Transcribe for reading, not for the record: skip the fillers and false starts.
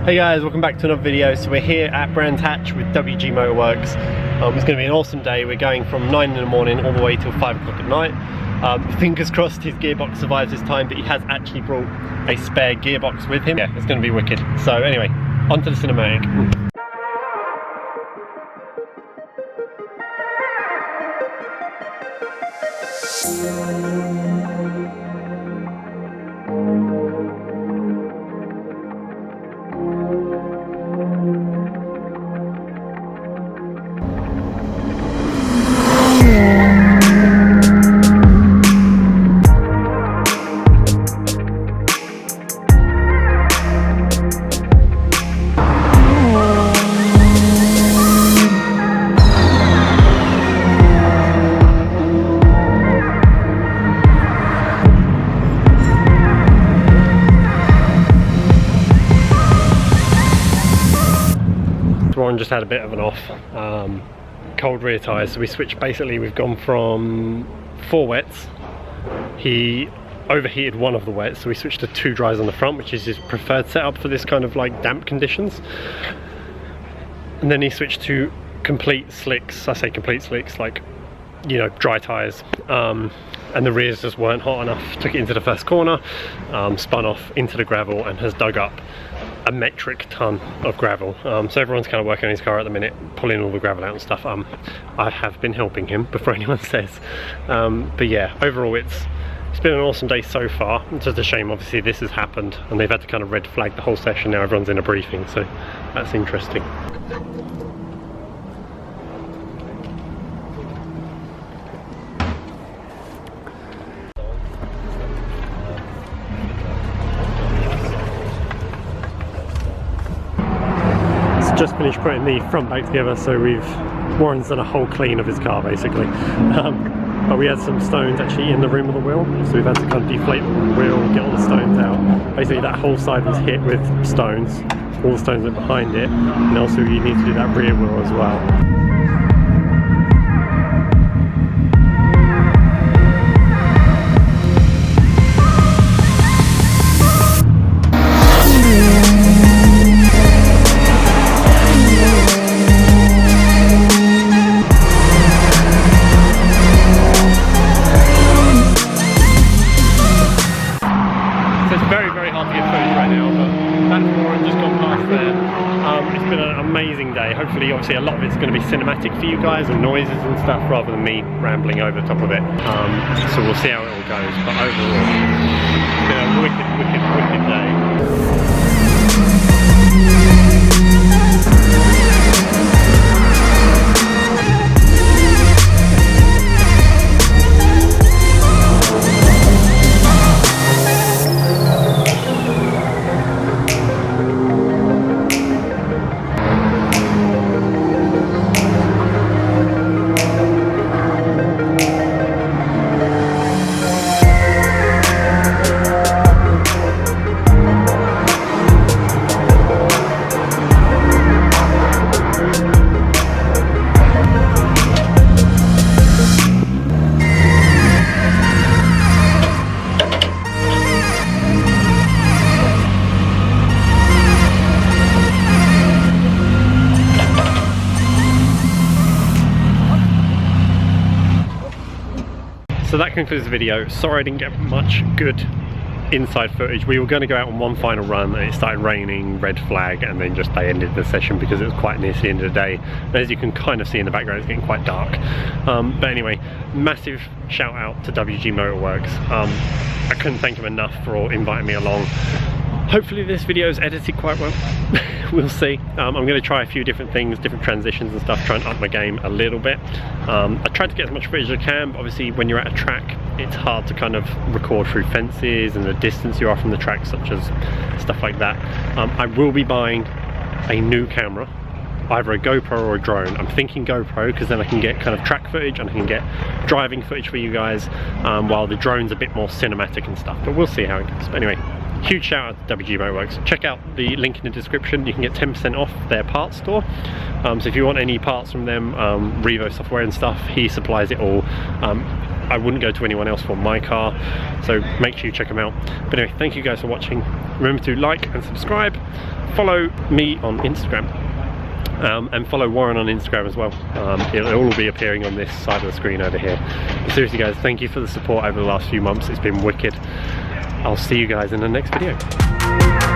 Hey guys, welcome back to another video. So we're here at Brands Hatch with WG Motorworks. It's going to be an awesome day. We're going from 9 in the morning all the way till 5 o'clock at night. Fingers crossed his gearbox survives this time, but he has actually brought a spare gearbox with him. Yeah, it's going to be wicked. So anyway, on to the cinematic. Warren just had a bit of an off, cold rear tyres, so we switched. Basically we've gone from 4 wets, he overheated one of the wets, so we switched to 2 dries on the front, which is his preferred setup for this kind of like damp conditions, and then he switched to complete slicks. I say complete slicks, like, you know, dry tyres, and the rears just weren't hot enough. Took it into the first corner, spun off into the gravel and has dug up a metric ton of gravel. So everyone's kind of working on his car at the minute, pulling all the gravel out and stuff. I have been helping him before anyone says. But yeah, overall it's been an awesome day so far. It's just a shame obviously this has happened and they've had to kind of red flag the whole session. Now everyone's in a briefing, so that's interesting. Just finished putting the front back together, so Warren's done a whole clean of his car basically. But we had some stones actually in the rim of the wheel, so we've had to kind of deflate the wheel, get all the stones out. Basically that whole side was hit with stones, all the stones went behind it, and also you need to do that rear wheel as well. Amazing day. Hopefully obviously a lot of it's going to be cinematic for you guys and noises and stuff rather than me rambling over the top of it, so we'll see how it all goes, but overall it's been a wicked day. So that concludes the video. Sorry I didn't get much good inside footage. We were going to go out on one final run and it started raining, red flag, and then just they ended the session because it was quite near to the end of the day. And as you can kind of see in the background, it's getting quite dark. But anyway, massive shout out to WG Motorworks. I couldn't thank him enough for inviting me along. Hopefully this video is edited quite well. We'll see. I'm going to try a few different things, different transitions and stuff, try and up my game a little bit. I tried to get as much footage as I can, but obviously when you're at a track it's hard to kind of record through fences and the distance you are from the track, such as stuff like that. I will be buying a new camera, either a GoPro or a drone. I'm thinking GoPro because then I can get kind of track footage and I can get driving footage for you guys, while the drone's a bit more cinematic and stuff, but we'll see how it goes. But anyway, huge shout out to WG Motorworks. Check out the link in the description. You can get 10% off their parts store. So if you want any parts from them, Revo software and stuff, he supplies it all. I wouldn't go to anyone else for my car, so make sure you check them out. But anyway, thank you guys for watching. Remember to like and subscribe. follow me on Instagram. And follow Warren on Instagram as well. It'll all be appearing on this side of the screen over here. But seriously guys, thank you for the support over the last few months. It's been wicked. I'll see you guys in the next video.